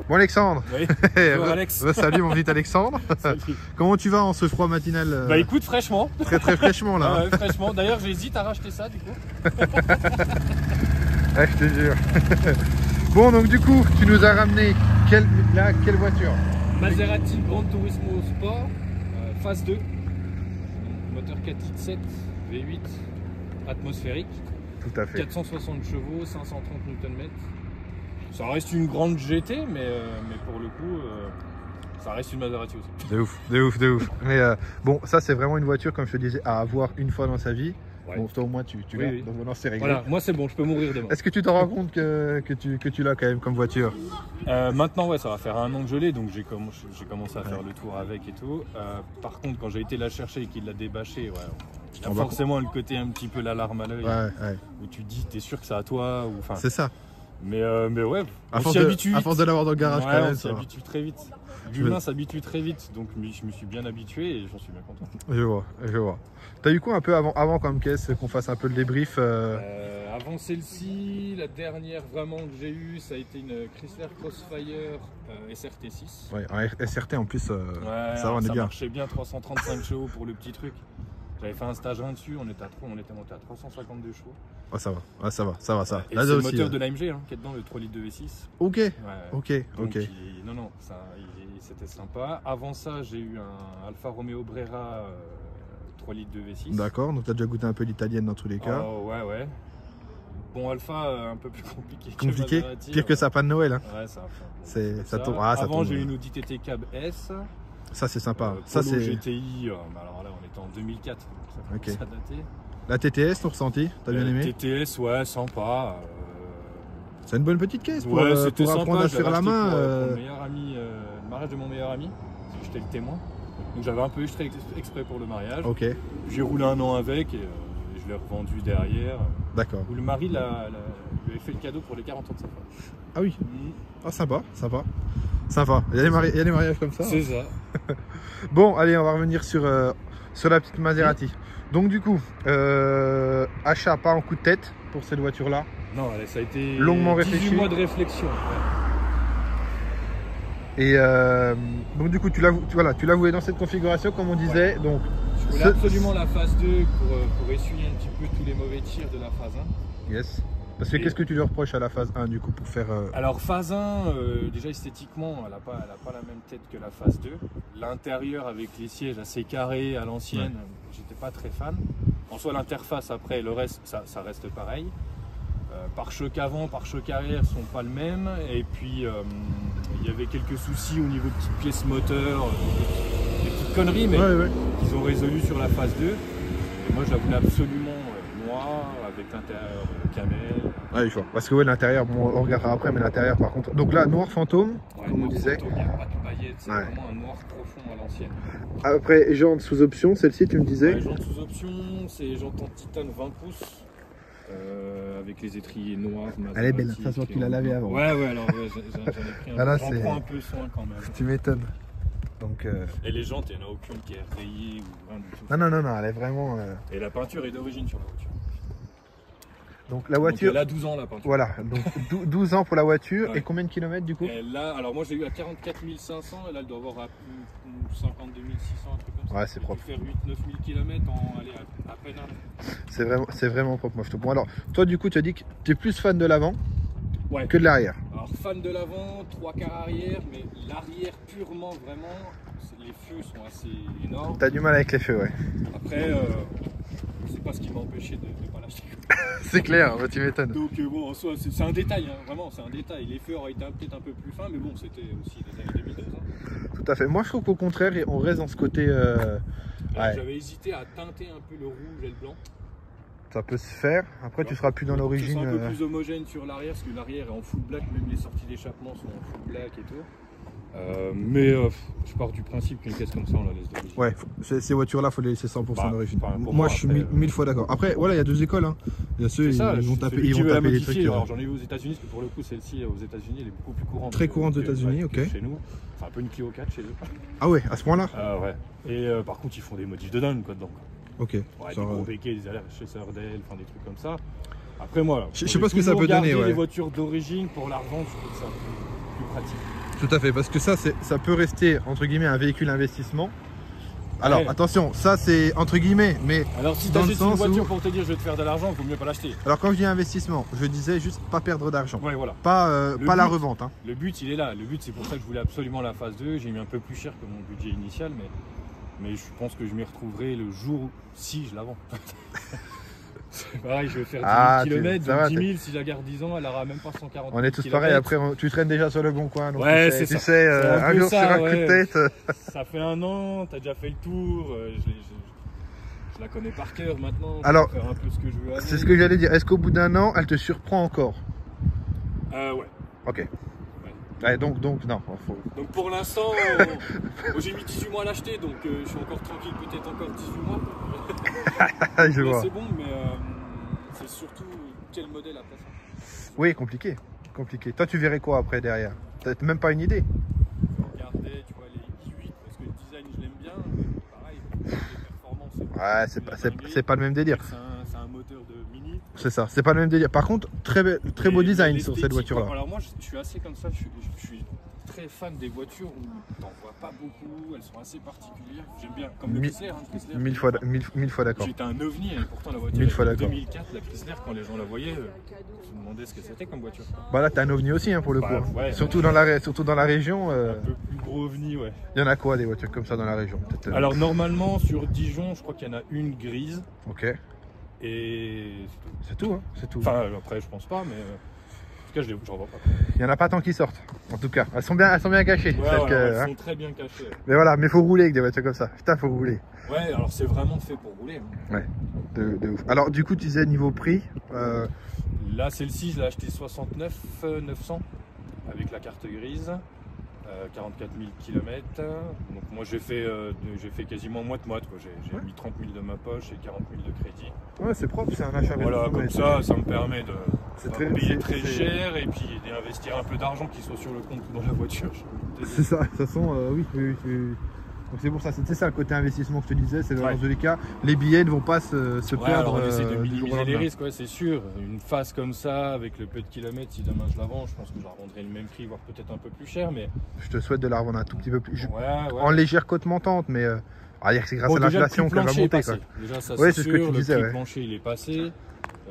Bon Alexandre. Oui. Bonjour Alex. Salut mon petit Alexandre. Salut. Comment tu vas en ce froid matinal? Bah écoute, fraîchement. Très fraîchement là. Ah ouais, fraîchement. D'ailleurs j'hésite à racheter ça du coup. Ouais, je te jure. Bon donc du coup tu nous as ramené quelle voiture? Maserati Gran Turismo Sport, phase 2. Moteur 4.7 V8 atmosphérique. Tout à fait. 460 chevaux, 530 Nm. Ça reste une grande GT, mais pour le coup, ça reste une Maserati aussi. De ouf. Mais bon, ça c'est vraiment une voiture, comme je te disais, à avoir une fois dans sa vie. Ouais. Bon, toi au moins tu l'as, oui. donc voilà, c'est réglé. Voilà, moi c'est bon, je peux mourir demain. Est-ce que tu te rends compte que tu l'as quand même comme voiture? Maintenant, ouais, ça va faire un an que je l'ai, donc j'ai commencé à faire le tour avec et tout. Par contre, quand j'ai été la chercher et qu'il l'a débâché, ouais, t'as forcément le côté un petit peu l'alarme à l'œil, où tu te dis, t'es sûr que c'est à toi ou enfin. C'est ça. Mais ouais, à force de l'avoir dans le garage, ouais, quand même, on s'habitue très vite. L'humain s'habitue très vite, donc je me suis bien habitué et j'en suis bien content. Je vois. T'as eu quoi un peu avant comme caisse, qu'on fasse un peu le débrief? Avant celle-ci, la dernière vraiment que j'ai eue, ça a été une Chrysler Crossfire SRT6. Ouais, un SRT en plus, ouais, ça on est bien. Ça marchait bien, 335 chevaux pour le petit truc. J'avais fait un stage 1 dessus, on était monté à 352 chevaux. Ah, ça va. Et c'est le moteur de l'AMG qui est dedans, le 3 litres de V6. Ok, ouais. ok. Non, c'était sympa. Avant ça, j'ai eu un Alfa Romeo Brera 3 litres de V6. D'accord, donc tu as déjà goûté un peu l'italienne dans tous les cas. Oh, ouais. Bon, Alfa, un peu plus compliqué. Compliqué, pire que sapin de Noël. Hein. Ouais, ça Avant, j'ai eu une Audi TT Cab S. Ça, c'est sympa. Ça, c'est GTI. Alors là, on était en 2004. Donc ça datait. La TTS, ton ressenti? T'as bien aimé? TTS, ouais, sympa. C'est une bonne petite caisse pour, pour apprendre à faire la main. Pour le mariage de mon meilleur ami, j'étais le témoin. Donc j'avais un peu exprès pour le mariage. Ok. J'ai roulé un an avec et je l'ai revendu derrière. D'accord. Où le mari lui avait fait le cadeau pour les 40 ans de sa femme. Ah oui. Ah, sympa. Il y a des mariages comme ça. C'est ça. Bon, allez, on va revenir sur la petite Maserati. Donc du coup, achat pas en coup de tête pour cette voiture-là. Non, ça a été longuement 18 réfléchi. mois de réflexion. Ouais. Et donc du coup, tu l'as voué dans cette configuration, comme on disait. Ouais. Donc, je voulais absolument la phase 2 pour essuyer un petit peu tous les mauvais tirs de la phase 1. Yes. Parce que qu'est-ce que tu lui reproches à la phase 1 du coup pour faire... Alors phase 1, déjà esthétiquement, elle n'a pas la même tête que la phase 2. L'intérieur avec les sièges assez carrés à l'ancienne, j'étais pas très fan. En soi l'interface après, le reste, ça reste pareil. Pare-choc avant, pare-choc arrière sont pas le même. Et puis il y avait quelques soucis au niveau de petites pièces moteurs, des petites conneries, mais qu'ils ont résolu sur la phase 2. Et moi je la voulais absolument noire, avec l'intérieur camel. Ouais, je vois. Parce que l'intérieur, bon, on regardera après, mais l'intérieur par contre. Donc là, noir fantôme, comme on disait. Il n'y a pas de paillettes, c'est vraiment un noir profond à l'ancienne. Après, jantes sous option, celle-ci tu me disais? Les jantes sous option, c'est jantes en titane 20 pouces. Avec les étriers noirs. Elle est belle, ça se voit que tu l'as lavé avant. Ouais, alors j'en ai pris un peu. J'en prends un peu soin quand même. Tu m'étonnes. Donc, et les jantes, il n'y en a aucune qui est rayée ou rien du tout. Non, elle est vraiment... Et la peinture est d'origine sur la voiture. Donc la voiture... Donc, elle a 12 ans la peinture. Voilà, donc 12 ans pour la voiture. Et combien de kilomètres du coup? Là, alors moi j'ai eu à 44 500 et là elle doit avoir à plus 52 600, un truc comme ça. Ouais, c'est propre. Elle peut faire 8-9 000 km à peine un an. C'est vraiment propre, moi je te... Bon alors, toi du coup tu as dit que tu es plus fan de l'avant que de l'arrière. Alors fan de l'avant, 3 quarts arrière, mais l'arrière purement vraiment, les feux sont assez énormes. T'as du mal avec les feux, ouais. Après, c'est pas ce qui m'a empêché de ne pas l'acheter. C'est clair, tu m'étonnes. Donc bon, en soi, c'est un détail, hein, vraiment, c'est un détail. Les feux auraient été peut-être un peu plus fins, mais bon, c'était aussi des années 2012. Hein. Tout à fait. Moi, je trouve qu'au contraire, on reste dans ce côté... J'avais hésité à teinter un peu le rouge et le blanc. Ça peut se faire. Après, tu seras plus dans l'origine. C'est un peu plus homogène sur l'arrière, parce que l'arrière est en full black, même les sorties d'échappement sont en full black et tout. Je pars du principe qu'une caisse comme ça, on la laisse d'origine. Ouais, ces voitures-là, il faut les laisser 100% d'origine. Pour moi, je suis après, 1000 fois d'accord. Après, voilà, il y a deux écoles. Hein. Il y a ceux, ça, ils vont taper, celui qui veut la les modifier. trucs. Alors, j'en ai vu aux États-Unis, parce que pour le coup, celle-ci aux États-Unis, elle est beaucoup plus courante. Très courante aux États-Unis, ok. Chez nous, c'est un peu une Clio 4 chez eux. Ah ouais, à ce point-là. Ouais. Et par contre, ils font des modifs de dingue, quoi, dedans. Ok. Ouais, des gros béquets, des alertes chez Sardel, enfin des trucs comme ça. Après, moi, je sais pas ce que ça peut donner. Les voitures d'origine pour la revendre, je trouve ça plus pratique. Tout à fait, parce que ça peut rester entre guillemets un véhicule investissement. Alors attention, ça c'est entre guillemets, mais alors si tu achètes une voiture pour te dire je vais te faire de l'argent, il vaut mieux pas l'acheter. Alors quand je dis investissement, je disais juste pas perdre d'argent. Ouais, voilà. Pas la revente. Hein. Le but il est là. Le but c'est pour ça que je voulais absolument la phase 2. J'ai mis un peu plus cher que mon budget initial, mais je pense que je m'y retrouverai le jour si je la vends. C'est pareil, je vais faire 10 000 km, donc 10 000, si je la garde 10 ans, elle aura même pas 140 000 On est tous pareils, après tu traînes déjà sur le bon coin. Donc ouais, tu c'est sais, un jour sur un coup de tête. Ça fait un an, tu as déjà fait le tour, je la connais par cœur maintenant, alors, je vais faire un peu ce que je veux avec. C'est ce que j'allais dire, est-ce qu'au bout d'un an, elle te surprend encore? Ouais. Ok. Ouais, donc non. Faut... Donc pour l'instant, j'ai mis 18 mois à l'acheter, donc je suis encore tranquille, peut-être encore 18 mois. Je vois. C'est bon, mais c'est surtout quel modèle après ça. Oui, compliqué. Toi, tu verrais quoi après derrière? T'as même pas une idée? Je regardais, tu vois, les i8, parce que le design, je l'aime bien, mais pareil, les performances, c'est pas le même délire. C'est un moteur de Mini. C'est ça, c'est pas le même délire. Par contre, très beau design sur cette voiture-là. Alors moi, je suis assez comme ça, je suis très fan des voitures où t'en vois pas beaucoup, elles sont assez particulières. J'aime bien, comme le Chrysler. Mille fois d'accord. J'étais un ovni, et pourtant la voiture de 2004, la Chrysler, quand les gens la voyaient, je me demandais ce que c'était comme voiture. Bah là, t'es un ovni aussi, hein, pour le coup. Ouais, surtout dans la région. Un peu plus gros ovni, ouais. Il y en a quoi des voitures comme ça dans la région? Alors normalement, sur Dijon, je crois qu'il y en a une grise. Ok. Et c'est tout, hein, c'est tout. Enfin, après, je pense pas, mais en tout cas, j'en vois pas. Il y en a pas tant qui sortent. En tout cas, elles sont bien cachées. Ouais, elles sont très bien cachées. Mais voilà, mais faut rouler avec des voitures comme ça. Putain, faut rouler. Ouais, alors c'est vraiment fait pour rouler. Ouais, de ouf. Alors du coup, tu disais niveau prix. Là, celle-ci, je l'ai acheté 69 900 avec la carte grise. 44 000 km. Donc moi j'ai fait quasiment moite-moite. J'ai mis 30 000 de ma poche et 40 000 de crédit. Ouais, c'est propre, c'est un achat. Voilà, comme ça me permet de payer très cher et puis d'investir un peu d'argent qui soit sur le compte ou dans la voiture. C'est ça, de toute façon, oui. Donc c'est pour ça, c'est ça le côté investissement que je te disais, c'est dans tous les cas, les billets ne vont pas se perdre. On essaie de minimiser les risques, c'est sûr. Une phase comme ça, avec le peu de kilomètres, si demain je la vends, je pense que je la revendrai le même prix, voire peut-être un peu plus cher. Mais je te souhaite de la revendre un tout petit peu plus. En légère cote montante, mais c'est grâce à l'inflation qu'elle va monter. Déjà, ça c'est sûr, ce que tu disais. Le prix plancher, il est passé.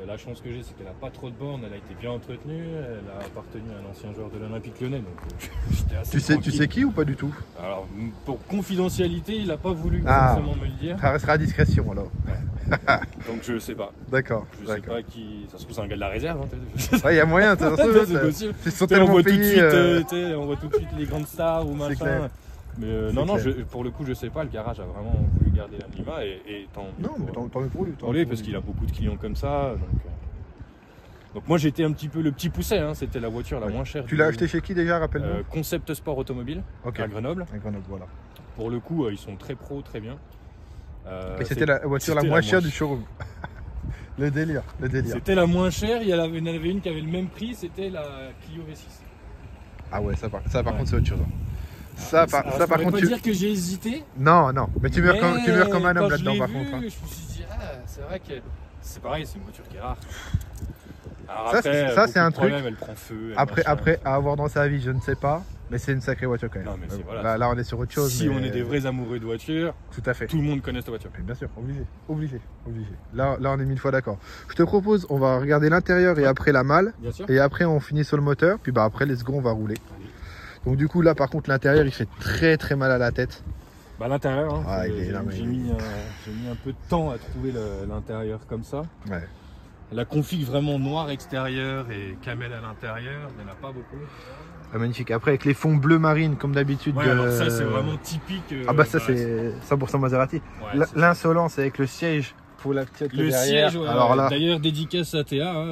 La chance que j'ai, c'est qu'elle n'a pas trop de bornes, elle a été bien entretenue, elle a appartenu à un ancien joueur de l'Olympique Lyonnais. Donc j'étais assez tu sais qui ou pas du tout? Alors, pour confidentialité, il n'a pas voulu forcément me le dire. Ça restera à discrétion alors. Donc je sais pas. D'accord. Je sais pas qui. Ça se trouve, c'est un gars de la réserve. Il y a moyen, c'est possible. Ils sont tellement payés. On voit tout de suite les grandes stars ou machin. Mais non, pour le coup, je sais pas. Le garage a vraiment voulu garder l'anonymat et tant mieux pour lui. Parce qu'il a beaucoup de clients comme ça. Donc moi, j'étais un petit peu le petit pousset. C'était la voiture la moins chère. Tu l'as acheté chez qui déjà, rappelle-moi? Concept Sport Automobile à Grenoble. Voilà. Pour le coup, ils sont très pro, très bien. Et c'était la voiture la moins chère du showroom. Le délire. C'était la moins chère. Il y en avait une qui avait le même prix. C'était la Clio V6. Ah ouais, ça par contre, c'est autre chose. Ça par contre, tu peux dire que j'ai hésité. Non, mais tu meurs comme un homme là-dedans, par contre. Je me suis dit, c'est vrai que c'est pareil, c'est une voiture qui est rare. Alors ça c'est un truc. Elle prend feu. Après, à avoir dans sa vie, je ne sais pas. Mais c'est une sacrée voiture quand même. Non, mais là, on est sur autre chose. Si on est des vrais amoureux de voiture, tout à fait. Tout le monde connaît cette voiture. Mais bien sûr, obligé. Là, on est 1000 fois d'accord. Je te propose, on va regarder l'intérieur et après la malle. Bien sûr. Et après, on finit sur le moteur. Puis après, let's go, on va rouler. Allez. Donc du coup, là, par contre, l'intérieur, il fait très très mal à la tête. L'intérieur, j'ai mis un peu de temps à trouver l'intérieur comme ça. Ouais. La config vraiment noir extérieur et camel à l'intérieur, il n'y en a pas beaucoup. Magnifique. Après, avec les fonds bleu marine, comme d'habitude. Alors ça, c'est vraiment typique. Ça, c'est 100% Maserati. Ouais, l'insolence avec le siège pour la petite Le derrière. siège, ouais, Alors là, d'ailleurs dédicace à Théa, hein,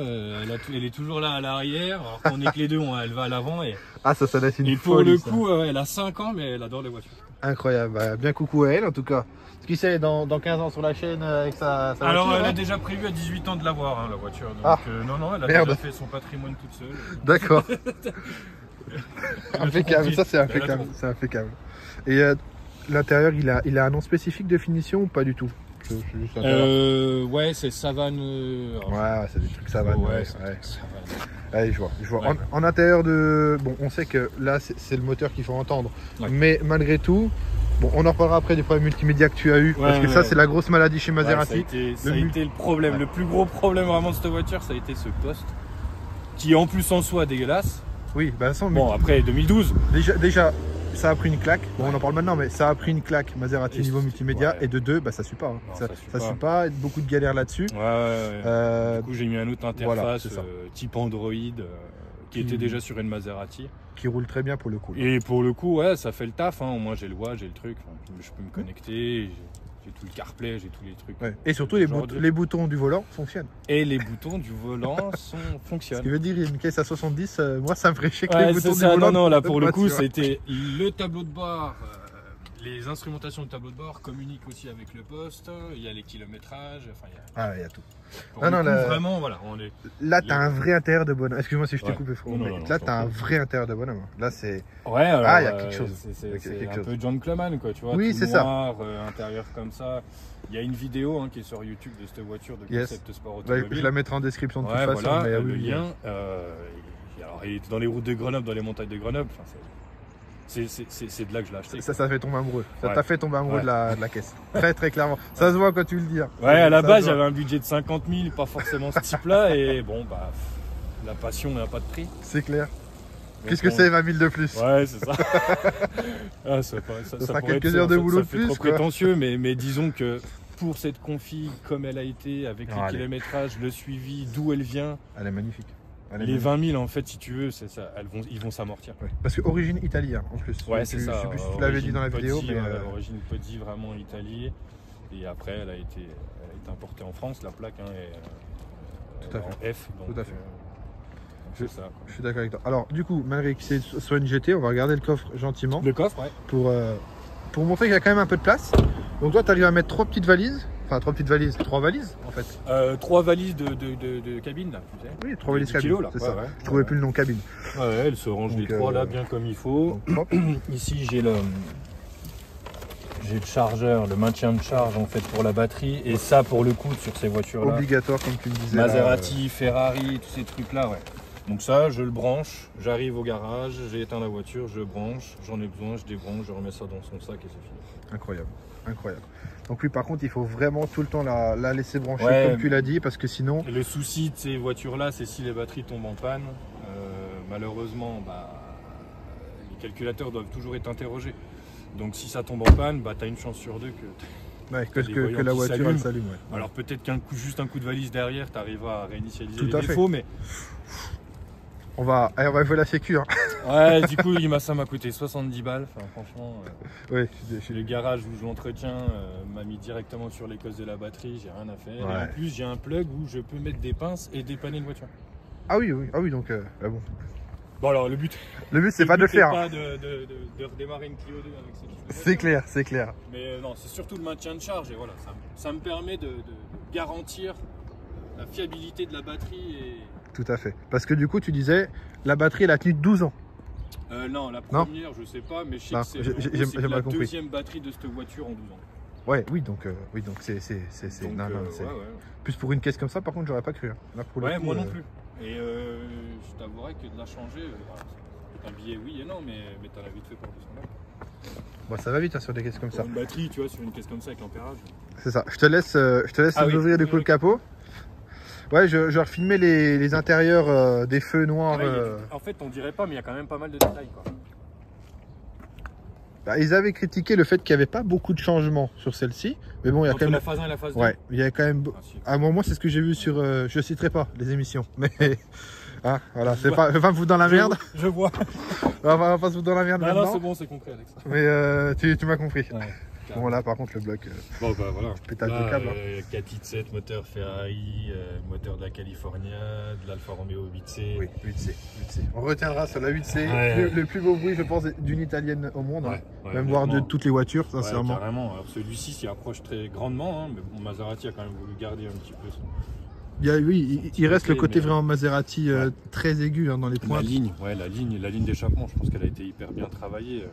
elle est toujours là à l'arrière, alors qu'on est que les deux, elle va à l'avant. Et ça laisse une pour folie, le ça. coup, elle a 5 ans, mais elle adore les voitures. Incroyable, bah, bien coucou à elle en tout cas. Ce qui c'est dans 15 ans sur la chaîne avec sa Alors voiture, elle a hein. déjà prévu à 18 ans de l'avoir, hein, la voiture. Donc Ah. non, elle a Merde. déjà fait son patrimoine toute seule. D'accord. Elle a tout Impeccable, compris. ça c'est Elle a impeccable, tout. c'est impeccable. Et l'intérieur, il a un nom spécifique de finition ou pas du tout? C'est juste l'intérieur. Ouais, c'est Savane. Ouais, c'est des trucs ça va. Ouais, Ouais. Savane. Allez, je vois. Ouais. En intérieur de... Bon, on sait que là, c'est le moteur qu'il faut entendre. Ouais. Mais malgré tout, bon, on en reparlera après des problèmes multimédia que tu as eu. parce que ça, c'est la grosse maladie chez Maserati. Ça a été le problème. Ouais. Le plus gros problème vraiment de cette voiture, ça a été ce poste. Qui en plus en soi est dégueulasse. Oui, bah sans Bon, après 2012. déjà, ça a pris une claque. Bon, on en parle maintenant, mais ça a pris une claque Maserati Et niveau multimédia. ouais. Et de deux, bah ça suit pas. Hein. Non, Ça ça suit pas. Beaucoup de galères là-dessus. Ouais. Du coup, j'ai mis un autre voilà, interface c'est ça. type Android qui était déjà sur une Maserati. Qui roule très bien pour le coup. Et pour le coup, ouais, ça fait le taf. Hein. Au moins, j'ai le Watch, j'ai le truc. Enfin, je peux me connecter. J'ai tout le CarPlay, j'ai tous les trucs. Ouais. Et surtout, les boutons du volant fonctionnent. Et les boutons du volant fonctionnent. Ce qui veut dire, une caisse à 70, moi ça me ferait chier que Ouais, les boutons c'est du ça. volant. Non, là pour le pas, coup, tu vois. c'était le tableau de bord. Les instrumentations du tableau de bord communiquent aussi avec le poste. Il y a les kilométrages. Enfin, Ah, il y a tout. pour Ah le non, coup, là- vraiment, voilà. On est... Là, t'as un vrai intérieur de bonhomme. Excuse-moi si je t'ai Ouais. coupé, frérot. Non, mais non, non, là, je t'as un t'en prie. vrai intérieur de bonhomme. Là, c'est. Ouais, alors, Ah, il y a quelque chose. C'est Il y a quelque un chose. peu John Cleman, quoi, tu vois. Oui, tout c'est ça. noir, intérieur comme ça. Il y a une vidéo qui est sur YouTube de cette voiture de Yes. concept sport Ouais, automobile. je la mettrai en description de toute Ouais, façon. voilà, mais, le oui, lien. Alors, il était dans les routes de Grenoble, dans les montagnes de Grenoble. Enfin, c'est de là que je l'ai acheté. Ça fait tomber amoureux. Ça Ouais. t'a fait tomber amoureux Ouais. de la caisse. Très, très clairement. Ça se voit quand tu le dis. Hein. Ouais, à la Ça base, se voit. j'avais un budget de 50 000, pas forcément ce type-là. Et bon, bah, la passion n'a pas de prix. C'est clair. Donc, Qu'est-ce que c'est 20 000 de plus? Ouais, c'est ça. Ah, ça sera pourrait quelques être- heures de ça boulot fait de plus, trop quoi. prétentieux, mais disons que pour cette config, comme elle a été, avec les Allez. kilométrages, le suivi, d'où elle vient, Elle est magnifique. Elle est les magnifique. 20 000, en fait, si tu veux, c'est ça, ils vont s'amortir. Ouais. Parce que origine italienne en plus. Ouais, Donc, c'est je ça. sais plus si tu l'avais dit dans la vidéo. Poggi, Mais, origine Poggi, vraiment Italie. Et après, elle a été importée en France, la plaque est Tout à en F. Donc, Tout à fait. c'est ça. Je suis d'accord avec toi. Alors, du coup, malgré que c'est soit une GT, on va regarder le coffre gentiment Le coffre, ouais. pour montrer qu'il y a quand même un peu de place. Donc, toi, tu arrives à mettre 3 petites valises. Enfin, 3 petites valises, 3 valises en fait. 3 valises de cabine, là, tu sais. Oui, 3 valises 10 cabine. kilos, là. C'est Ouais, ça. ouais. Je trouvais plus le nom cabine. Ouais, elle se range Donc, les 3 là, bien comme il faut. Donc, hop. Ici, j'ai le chargeur, le maintien de charge en fait pour la batterie. Et ça, pour le coup, sur ces voitures-là, Obligatoire, comme tu me disais. là, Maserati, Ferrari, tous ces trucs-là, ouais. Donc ça, je le branche, j'arrive au garage, j'ai éteint la voiture, je branche, j'en ai besoin, je débranche, je remets ça dans son sac et c'est fini. Incroyable, incroyable. Donc oui, par contre, il faut vraiment tout le temps la laisser brancher, Ouais. comme tu l'as dit, parce que sinon... Et le souci de ces voitures-là, c'est si les batteries tombent en panne, malheureusement, les calculateurs doivent toujours être interrogés. Donc si ça tombe en panne, tu as une chance sur deux que... Ouais, que des la voyants qui voiture, elle s'allument. s'allume. Ouais. Alors peut-être juste un coup de valise derrière, tu arriveras à réinitialiser Tout les à fait. défauts, mais... On va jouer la sécu. Hein. Ouais, du coup, ça m'a coûté 70 balles, enfin, franchement... Ouais, Le garage où je l'entretiens m'a mis directement sur les cosses de la batterie, j'ai rien à faire. Ouais. Et en plus, j'ai un plug où je peux mettre des pinces et dépanner une voiture. Ah oui, donc bon. Bon, alors le but, Le but, c'est pas de le faire. pas de redémarrer une Clio 2 avec cette voiture. C'est clair, c'est clair. Mais non, c'est surtout le maintien de charge et voilà, ça me permet de garantir la fiabilité de la batterie. Et... Tout à fait. Parce que du coup, tu disais, la batterie, elle a tenu 12 ans. Non, la première, je sais pas, mais je sais Non, que c'est j'ai la mal compris. deuxième batterie de cette voiture en 12 ans. Ouais, oui, donc c'est. Donc, Non, non, c'est- ouais. Plus pour une caisse comme ça, par contre, j'aurais pas cru. Hein. Là, pour le Ouais, coup, moi non plus. Et je t'avouerais que de la changer, c'est un billet oui et non, mais t'en as vite fait pour 200 balles. Bon, ça va vite hein, sur des caisses comme ça. Pour une batterie, tu vois, sur une caisse comme ça avec l'ampérage. C'est ça. Je te laisse Ah oui. ouvrir du coup le capot. Ouais, je vais refilmer les intérieurs des feux noirs. En fait, on dirait pas, mais il y a quand même pas mal de détails, quoi. Bah, ils avaient critiqué le fait qu'il n'y avait pas beaucoup de changements sur celle-ci. Mais bon, il y a Entre quand même. la phase 1 et la phase 2. Ouais, il y a quand même. Ah, si. À moi, c'est ce que j'ai vu sur. Je citerai pas les émissions, mais. Hein, voilà, c'est pas. Je vais pas me foutre dans la merde. Je vois. On va pas se foutre dans la merde Non, non, maintenant. c'est bon, c'est concret, Alex. Mais tu m'as compris. Ouais. Bon, là, par contre, le bloc, Bon, bah voilà. pétage Là, de câble. Hein. 4i7, moteur Ferrari, moteur de la California, de l'Alfa Romeo 8C. Oui, 8C. 8C. On retiendra sur la 8C. Ouais. Le plus beau bruit, je pense, d'une italienne au monde. Ouais, Hein. ouais, Même voir de honnêtement. toutes les voitures, Ouais, sincèrement. carrément. Alors celui-ci s'y approche très grandement, hein, mais bon, Maserati a quand même voulu garder un petit peu son... Oui, il reste le côté mais- vraiment Maserati Ouais. très aigu hein, dans les points. La ligne d'échappement, je pense qu'elle a été hyper bien travaillée.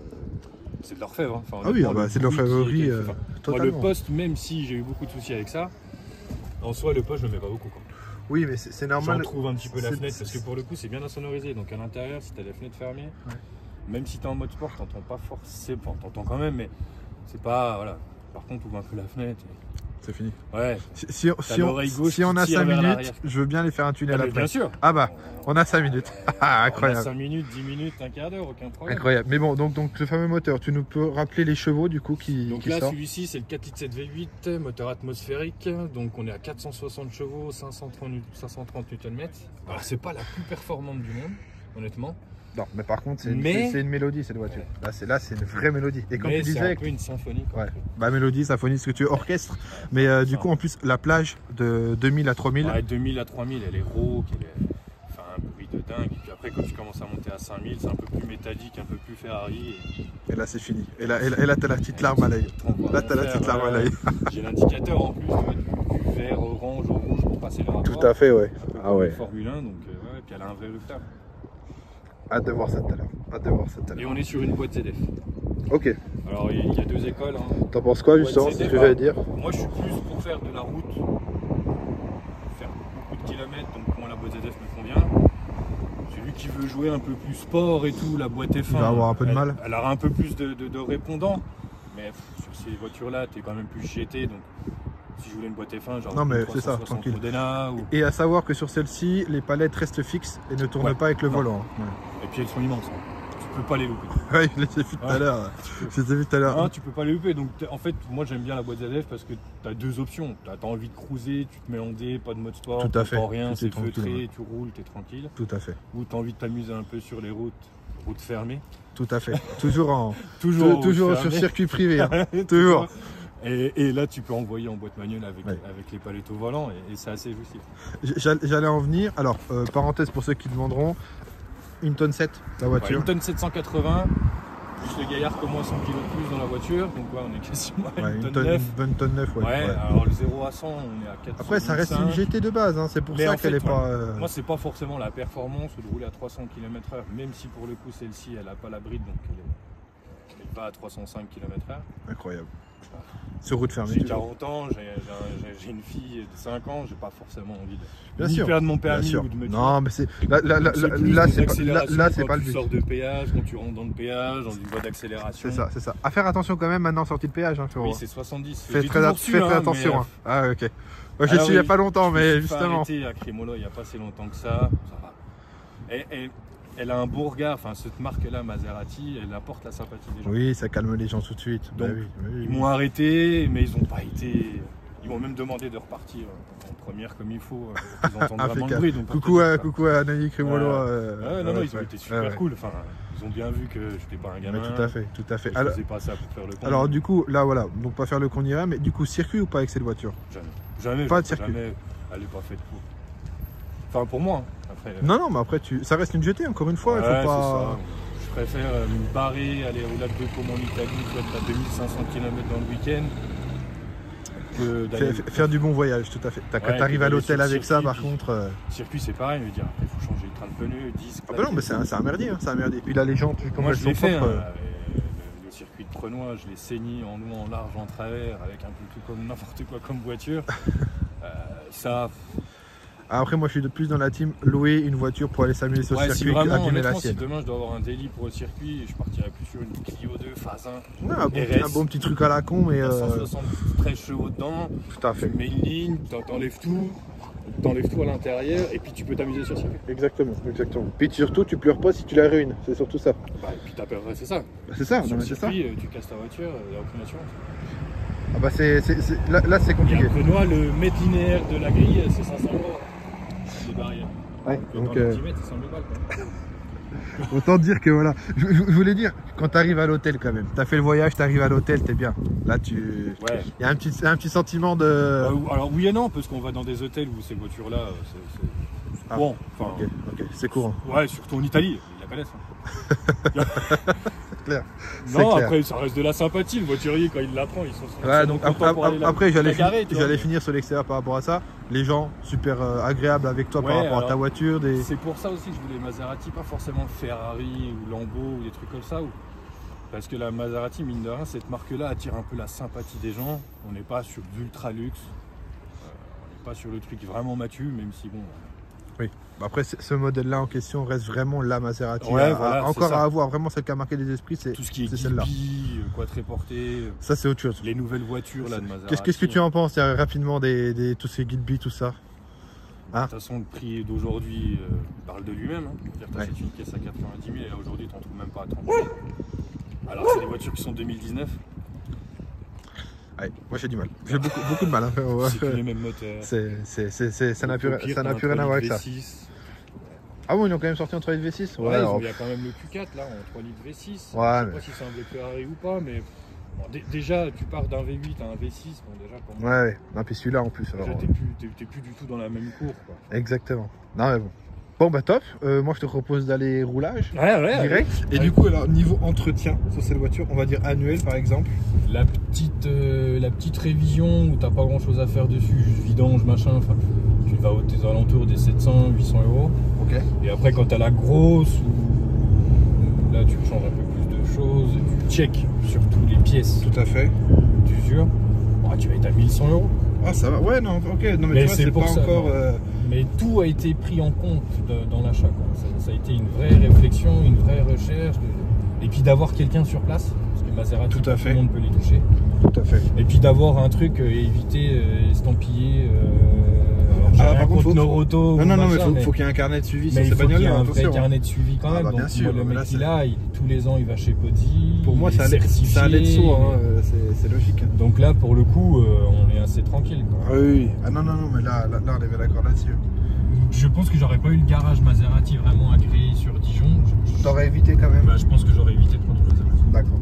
C'est de l'orfèvre. Hein. Enfin, Ah oui, honnêtement, bah, le c'est de bruit l'orfèvrerie qui est- enfin, moi, totalement. le poste, même si j'ai eu beaucoup de soucis avec ça, en soi, le poste, je ne le mets pas beaucoup. Quoi. Oui, mais c'est J'en normal. trouve un petit peu la c'est- fenêtre, parce que pour le coup, c'est bien insonorisé. Donc à l'intérieur, si tu as les fenêtres fermées, Ouais. même si tu es en mode sport, tu n'entends pas forcément. Enfin, tu entends quand même, mais c'est pas. Voilà. Par contre, ouvre un peu la fenêtre. C'est fini. Ouais. Si l'oreille gauche on qui a tire 5 vers minutes, l'arrière. je veux bien les faire un tunnel Ah, mais après. bien sûr. Ah bah, on a 5 minutes. On a Incroyable. 5 minutes, 10 minutes, un quart d'heure, aucun problème. Incroyable. Mais bon, donc ce fameux moteur, tu nous peux rappeler les chevaux du coup qui Donc là, sort celui-ci, c'est le 4i7 V8, moteur atmosphérique. Donc on est à 460 chevaux, 530 Nm. Alors c'est pas la plus performante du monde, honnêtement. Non, mais par contre, c'est Mais- une mélodie cette voiture. Là, c'est une vraie mélodie. Et comme Mais tu c'est disais, un peu une symphonie. Quoi. ouais, bah mélodie, symphonie, ce que tu orchestres. Mais du coup, en plus, la plage de 2000 à 3000. Ouais, 2000 à 3000, elle est rauque, elle est... enfin, un bruit de dingue. Et puis après, quand tu commences à monter à 5000, c'est un peu plus métallique, un peu plus Ferrari. Et là, c'est fini. Et là, t'as la petite larme à l'œil. Là, t'as la petite larme à l'œil. J'ai l'indicateur en plus du vert, orange au rouge pour passer le rapport. Tout à fait, ouais. Un peu Ah comme ouais. une Formule 1, donc ouais, puis elle a un vrai résultat. Hâte de voir ça tout à l'heure. Hâte de voir ça tout à Et l'heure. on est sur une boîte ZF. Ok. Alors il y a deux écoles. Hein. T'en penses quoi justement? Ouais, C'est ce ZF, que j'allais dire. Moi je suis plus pour faire de la route, faire beaucoup de kilomètres, donc moi la boîte ZF me convient. Celui qui veut jouer un peu plus sport et tout, la boîte F1, Il va avoir un peu de mal. Elle aura un peu plus de répondants, mais sur ces voitures-là, tu es quand même plus GT, donc si je voulais une boîte F1, genre Non, mais une c'est ça, 360 tranquille. Modena, ou... Et à savoir que sur celle-ci, les palettes restent fixes et ne tournent Ouais. pas avec le Non. volant. et puis elles sont immenses. Hein. Tu peux pas les louper. Ouais, je les ai vues tout à Ouais. l'heure. Je les ai vues tout à l'heure. Non, tu peux pas les louper. Donc en fait, moi j'aime bien la boîte ZF parce que tu as deux options. Tu as envie de cruiser, tu te mets en D, pas de mode sport, Tout à fait. t'entends rien, Tout est c'est tranquille, feutré, ouais. tu roules, tu es tranquille. Tout à fait. Ou tu as envie de t'amuser un peu sur les routes fermées. Tout à fait. Toujours en Toujours, en route toujours sur fermée. circuit privé. Hein. Toujours. Et là, tu peux envoyer en boîte manuelle avec, Ouais. avec les palettes au volant et c'est assez jouissif. J'allais en venir. Alors, parenthèse pour ceux qui demanderont, une tonne 7 la Ouais, voiture. une tonne 780, plus le gaillard comme moi 100 kg de plus dans la voiture. Donc ouais, on est quasiment à Ouais, une tonne 9. une bonne tonne 9. Ouais. Ouais, Ouais. alors le 0 à 100, on est à 400. Après, ça reste une GT de base. Hein. C'est pour Mais ça en qu'elle fait, est pas. Moi, c'est pas forcément la performance de rouler à 300 km/h, même si pour le coup, celle-ci, elle n'a pas la bride, donc elle n'est pas à 305 km/h. Incroyable. Sur route fermée. J'ai toujours. 40 ans, j'ai une fille de 5 ans, j'ai pas forcément envie de Bien ni sûr. perdre mon Bien permis sûr. ou de me tuer. Non, mais c'est là, c'est pas le Tu but. sors de péage, quand tu rentres dans le péage, dans une voie d'accélération. C'est ça, c'est ça. À faire attention quand même maintenant sortie de péage, hein, frérot. Oui, c'est 70. Fais J'ai très, toujours su, fais très hein, attention. mais, Hein. Ah, ok. Moi, j'y alors, suis il y a oui, pas longtemps, je mais me suis justement. arrêté à Crémola il n'y a pas si longtemps que ça. Ça va. Elle a un beau regard, enfin cette marque-là, Maserati, elle apporte la sympathie des gens. Oui, ça calme les gens tout de suite. Bah Donc, oui, oui, Ils oui. m'ont arrêté, mais ils n'ont pas été. Ils m'ont même demandé de repartir en première comme il faut, pour qu'ils entendent vraiment le bruit. Donc, Coucou à Nani Crémolo. Non, ils ont été super ouais. cool. Enfin, ils ont bien vu que je n'étais pas un gamin. Mais tout à fait, tout à fait. Je faisais pas ça pour faire le con. Alors du coup, là voilà, donc pas faire le qu'on irait, mais du coup circuit ou pas avec cette voiture? Jamais. Pas de circuit. Jamais. Elle n'est pas faite pour. Enfin, pour moi. Hein. Après, Non, mais après ça reste une GT encore une fois. ouais, Il faut c'est pas. ça. Je préfère me barrer, aller au lac de Como en Italie, être à 2500 km dans le week-end. Faire du bon voyage, tout à fait. Quand Ouais, t'arrives à d'aller l'hôtel sur le avec ça, circuit, par puis- contre. Circuit, c'est pareil, je veux dire, après, il faut changer le train de pneus, disques. Ah bah non, mais c'est un merdier, hein, c'est un merdier. Puis là, les jantes, comme Moi, elles je sont l'ai fait, propres. le circuit de Prenois, je l'ai saigné en long, en large, en travers, avec un peu tout comme n'importe quoi comme voiture. Ça, Après, moi, je suis de plus dans la team louer une voiture pour aller s'amuser sur le si circuit, vraiment, abîmer la honnêtement, si sienne. demain je dois avoir un délit pour le circuit, je partirais plus sur une Clio 2 phase 1. Ouais, RS. un bon petit truc à la con, mais 173 chevaux dedans, tout à tu fait. mets une ligne, t'enlèves tout à l'intérieur, et puis tu peux t'amuser sur le circuit. Exactement, exactement. Puis surtout, tu pleures pas si tu la ruines, c'est surtout ça. Bah, et puis t'appellerais, c'est ça. Bah, c'est ça, non, Sur mais le c'est ça. circuit, tu casses ta voiture, il n'y a aucune assurance. Ah bah là, c'est Et compliqué. à Prenois, le mètre linéaire de la grille, c'est 500 €. Les barrières. Ouais, Donc, donc, dans le 10 mètres, c'est 100 000 balles. Quoi. Autant dire que voilà. Je voulais dire, quand tu arrives à l'hôtel quand même, tu as fait le voyage, tu arrives à l'hôtel, t'es bien. Là, Ouais. Il y a un petit sentiment de. Alors oui et non, parce qu'on va dans des hôtels où ces voitures-là, c'est Ah, bon. Enfin, ok, c'est courant. ouais, surtout en Italie, ils la connaissent. C'est clair. Non, clair. après ça reste de la sympathie. Le voiturier, quand il l'apprend, ils sont. Ouais, donc après j'allais j'allais finir sur l'extérieur par rapport à ça. Les gens super agréables avec toi par Ouais, rapport à ta alors, voiture. C'est pour ça aussi que je voulais Maserati, pas forcément Ferrari ou Lambo ou des trucs comme ça. Parce que la Maserati, mine de rien, cette marque-là attire un peu la sympathie des gens. On n'est pas sur l'ultra luxe. On n'est pas sur le truc vraiment matu, même si bon. Oui. Après, ce modèle-là en question reste vraiment la Maserati. Ouais, voilà, encore à avoir, vraiment celle qui a marqué les esprits, c'est tout ce qui est celle-là. quadriporté. Ça, c'est autre chose. Les nouvelles voitures là, de Maserati. Qu'est-ce que tu en penses rapidement tous ces Guilby, tout ça? De toute façon, le prix d'aujourd'hui parle de lui-même. Tu Ouais. achètes une caisse à 90 000 et là, aujourd'hui, tu n'en trouves même pas à 30 000. Alors, c'est des voitures qui sont 2019. Ouais, moi j'ai du mal. J'ai beaucoup de mal. Hein. C'est plus les mêmes moteurs. Ça n'a plus rien à voir avec ça. V6. Ah bon, ils ont quand même sorti en 3 litres V6? Ouais, il y a quand même le Q4 là, en 3 litres V6. Ouais, je sais pas si c'est un vrai Ferrari ou pas, mais bon, déjà, tu pars d'un V8 à un V6. Bon, déjà, pour moi, Ouais, non, puis celui-là en plus. déjà, Alors, t'es plus du tout dans la même cour. Quoi. exactement. Non, mais bon. Bon, bah top. Moi je te propose d'aller roulage. Ouais, Direct. Et du coup, alors, niveau entretien sur cette voiture, on va dire annuel par exemple. La petite révision où t'as pas grand chose à faire dessus, juste vidange, machin, enfin, tu vas aux alentours des 700, 800 euros. Ok. Et après, quand t'as la grosse, où là tu changes un peu plus de choses, tu check surtout les pièces Tout à fait. d'usure, tu vas être à 1100 euros. Ah, ça va. Ouais, non, ok. Non, mais tu vois, c'est c'est pour pas ça, encore. Mais tout a été pris en compte dans l'achat. Ça a été une vraie réflexion, une vraie recherche. Et puis d'avoir quelqu'un sur place, parce que Maserati, Tout à fait. le monde peut les toucher. Tout à fait. Et puis d'avoir un truc éviter estampillé. Par contre, faut... Noroto. Non, mais faut qu'il y ait un carnet de suivi sur ces bagnoles. Il y a un vrai carnet de suivi quand même. Bah, bien Donc, sûr, le mec qui a, tous les ans il va chez Podi. Pour moi, ça allait de soi, hein, c'est logique. Donc là, pour le coup, on est assez tranquille. Quoi. Oui. Ah non, mais là on est bien d'accord là-dessus. Je pense que j'aurais pas eu le garage Maserati vraiment agréé sur Dijon. T'aurais évité quand même. Bah, je pense que j'aurais évité de prendre le Maserati. D'accord.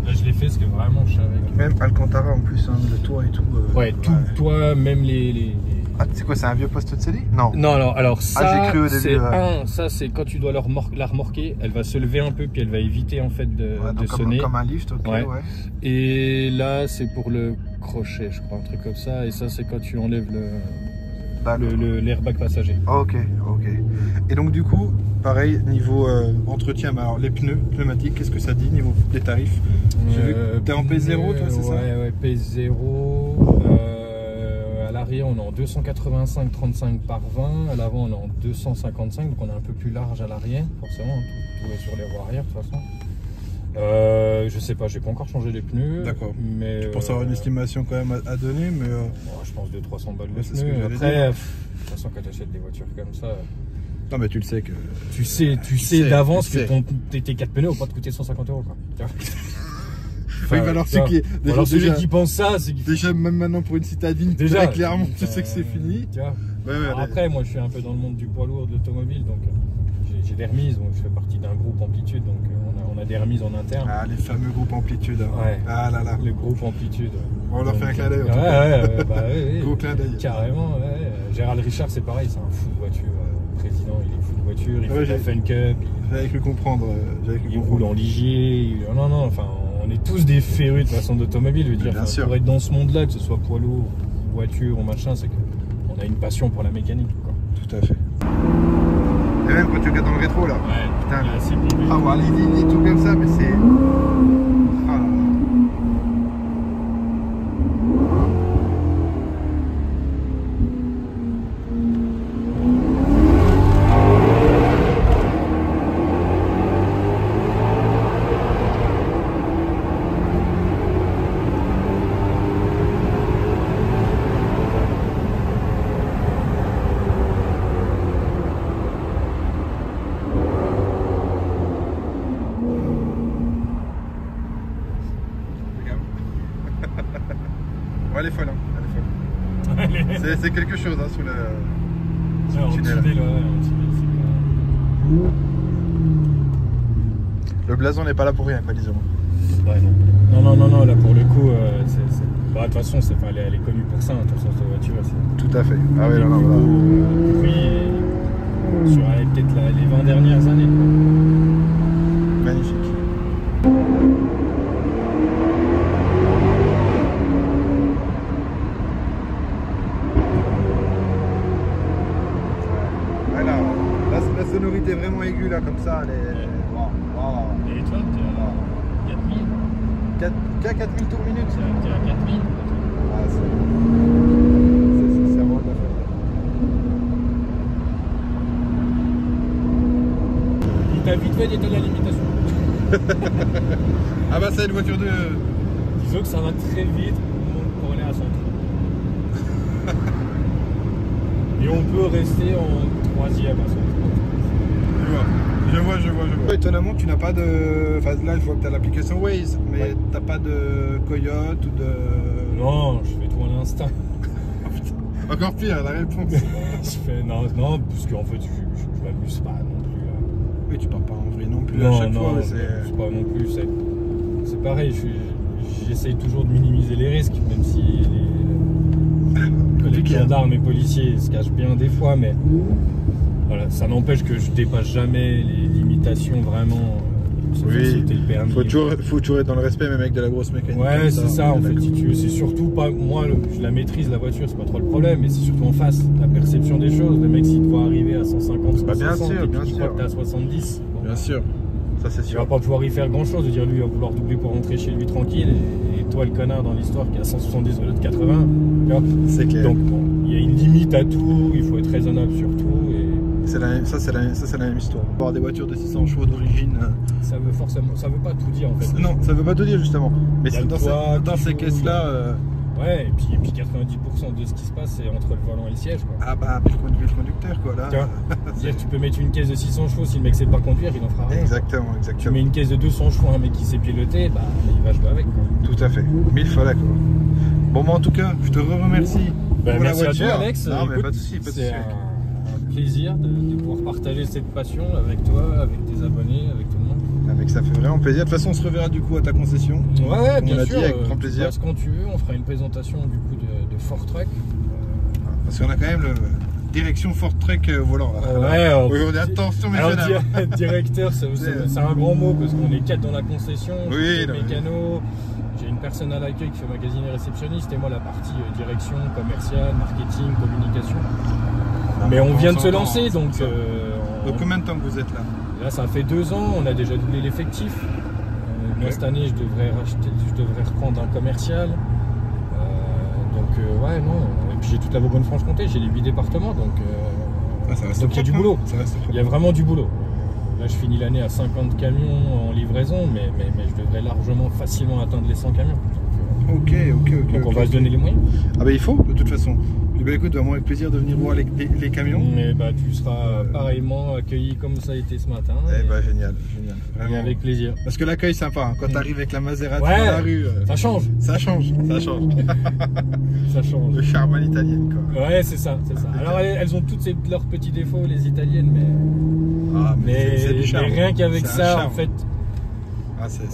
Là, je l'ai fait parce que vraiment, je savais que... Même Alcantara en plus, hein, le toit et tout. Ouais, tout le toit, même les... Ah, c'est quoi, c'est un vieux poste de CELI? Non. Non, alors ça, j'ai cru au début, ça c'est quand tu dois la remorquer, elle va se lever un peu, puis elle va éviter en fait de sonner. Comme un lift, ok, ouais. Et là, c'est pour le crochet, je crois, un truc comme ça. Et ça, c'est quand tu enlèves l'airbag passager. Ok. Et donc du coup, pareil, niveau entretien, bah, alors les pneumatiques, qu'est-ce que ça dit niveau des tarifs? J'ai vu que t'es en P0 toi, c'est ça? Ouais, P0. À l'arrière, on est en 285 35 par 20. À l'avant, on est en 255, donc on est un peu plus large à l'arrière, forcément. Tout est sur les roues arrière, de toute façon. Je sais pas, j'ai pas encore changé les pneus. D'accord. Mais Je pense avoir une estimation quand même à donner, mais. Je pense 200-300 balles de c'est ce que pneus. j'allais Après, dire. de toute façon, quand tu achètes des voitures comme ça. Non, mais tu le sais que. Tu sais d'avance que tes 4 pneus vont pas te coûter 150 euros. Quoi. Oui, mais alors c'est qui alors celui qui pense ça, c'est qu'il déjà même maintenant pour une citadine, déjà très clairement, tu sais que c'est fini. Tu vois. Après, moi, je suis un peu dans le monde du poids lourd, de l'automobile, donc j'ai des remises. Donc, je fais partie d'un groupe Amplitude, donc on a des remises en interne. Ah, les fameux groupes Amplitude. Hein. Ouais. Ah là là. Le groupe Amplitude. On leur fait un clin d'œil. Ouais. Gros clin d'œil. Carrément. Ouais. Gérald Richard, c'est pareil, c'est un fou de voiture. Le président, il est fou de voiture. Il fait la Fun Cup. J'avais cru comprendre. Il roule en ligier. Non, enfin. On est tous des férus de façon d'automobile, je veux dire, pour être dans ce monde-là, que ce soit poids lourd, voiture ou machin, c'est qu'on a une passion pour la mécanique. Quoi. Tout à fait. Et même quand tu regardes dans le rétro là. Ouais, putain. Là, c'est bien. Ah, voir les lignes et tout comme ça, mais c'est. Ah là là. Elle est folle, hein. Elle est folle. C'est quelque chose hein, sous le tunnel. C'est clair. Le blason n'est pas là pour rien, quoi, disons. Ouais, non, là pour le coup, bah, de toute façon, elle est connue pour ça, de toute façon, cette voiture. Tout à fait. Ah oui, non, voilà. Oui, sur peut-être les 20 dernières années. Quoi. Magnifique. Voilà, la sonorité vraiment aiguë là, comme ça, elle est. Wow. Et toi, t'es à 4000 T'es à 4000 tours minute. T'es à 4000. Ah, c'est vraiment de la fête. Il t'a vite fait d'éteindre la limitation. Ah bah c'est une voiture de... Disons que ça va très vite pour aller à 130. Et on peut rester en 3e à 130. Je vois. Étonnamment, tu n'as pas de... Enfin là, je vois que tu as l'application Waze, mais ouais. T'as pas de Coyote ou de... Non, je fais tout à l'instinct. Encore pire, la réponse. Je fais non, parce qu'en fait, je m'amuse pas non plus. Oui, tu pars pas en vrai non plus non, à chaque non, fois. Je sais pas non plus. C'est pareil, j'essaye toujours de minimiser les risques, même si les gendarmes et policiers se cachent bien des fois, mais voilà, ça n'empêche que je dépasse jamais les limitations vraiment. Oui, faut toujours être dans le respect, même avec de la grosse mécanique. Ouais, c'est ça en fait, si tu veux. C'est surtout pas. Moi, je la maîtrise, la voiture, c'est pas trop le problème, mais c'est surtout en face, la perception des choses. Le mec, s'il te voit arriver à 150, 160, bien sûr, et puis tu crois que t'es à 70. Bien sûr, ça c'est sûr. Il va pas pouvoir y faire grand chose, de dire lui, il va vouloir doubler pour rentrer chez lui tranquille, et toi, le connard dans l'histoire qui a 170 au lieu de 80. C'est clair. Donc, bon, il y a une limite à tout, il faut être raisonnable sur tout. Ça c'est la même histoire. Avoir des voitures de 600 chevaux d'origine. Ça veut pas tout dire en fait. Non, ça veut pas tout dire justement. Mais c'est dans ces caisses-là. Ouais, et puis 90% de ce qui se passe, c'est entre le volant et le siège. Quoi. Ah bah, puis le conducteur quoi là. C'est-à-dire que tu peux mettre une caisse de 600 chevaux, si le mec sait pas conduire, il en fera rien. Exactement. Tu mets une caisse de 200 chevaux, un mec qui sait piloter, bah il va jouer avec. Quoi. Tout à fait. 1000 fois d'accord. Bon, bah en tout cas, je te remercie pour merci la voiture. À toi, Alex. Non, mais pas de soucis. C'est un plaisir de pouvoir partager cette passion avec toi, avec tes abonnés, avec tout le monde. Avec ça fait vraiment plaisir. De toute façon, on se reverra du coup à ta concession. Ouais, bien sûr. Dit, avec grand plaisir. Passe quand tu veux, on fera une présentation du coup de Ford Truck. Parce qu'on a quand même le direction Ford Truck volant. Ouais. Aujourd'hui, attention, mes jeunes. Directeur, c'est un grand mot parce qu'on est 4 dans la concession. Oui. Mécano. J'ai une personne à l'accueil qui fait magazine et réceptionniste et moi la partie direction, commerciale, marketing, communication. Mais on vient de se lancer donc. Donc combien de temps que vous êtes là? Là ça fait 2 ans, on a déjà doublé l'effectif. Moi cette année je devrais reprendre un commercial. Ouais non. Et puis j'ai toute la Bourgogne-Franche-Comté, j'ai les 8 départements donc il y a du boulot. Il y a vraiment du boulot. Là je finis l'année à 50 camions en livraison, mais je devrais largement facilement atteindre les 100 camions. Ok. Donc on va se donner les moyens. Ah bah il faut de toute façon. Et bah écoute, vraiment avec plaisir de venir voir les camions. Mais bah tu seras pareillement accueilli comme ça a été ce matin. Et bah génial. Vraiment. Et avec plaisir. Parce que l'accueil sympa, hein. Quand tu arrives avec la Maserati dans la rue. Ça change. Ça change. Ça change. Le charme à l'italienne quoi. Ouais c'est ça. Alors elles ont toutes leurs petits défauts les italiennes mais c'est du charme. Rien qu'avec ça en fait.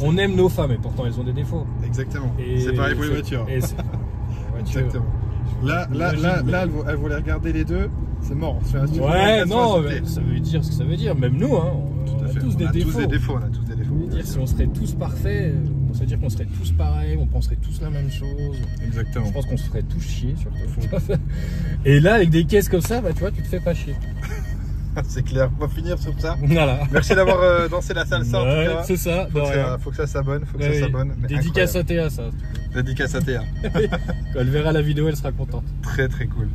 On aime nos femmes et pourtant elles ont des défauts. Exactement. C'est pareil pour les voitures. Exactement. Là, elles vont les regarder les deux, c'est mort. Ouais, non, ça veut dire ce que ça veut dire. Même nous, hein, on a tous des défauts. On a tous des défauts. Dire, si on serait tous parfaits, ça veut dire qu'on serait tous pareils, on penserait tous la même chose. Exactement. Je pense qu'on se ferait tous chier surtout. Et là, avec des caisses comme ça, bah, tu vois, tu te fais pas chier. C'est clair, on va finir sur ça. Voilà. Merci d'avoir dansé la salsa en tout cas. C'est ça. Faut que ça s'abonne, Dédicace à Théa ça. Dédicace à Théa. Quand elle verra la vidéo, elle sera contente. Très cool.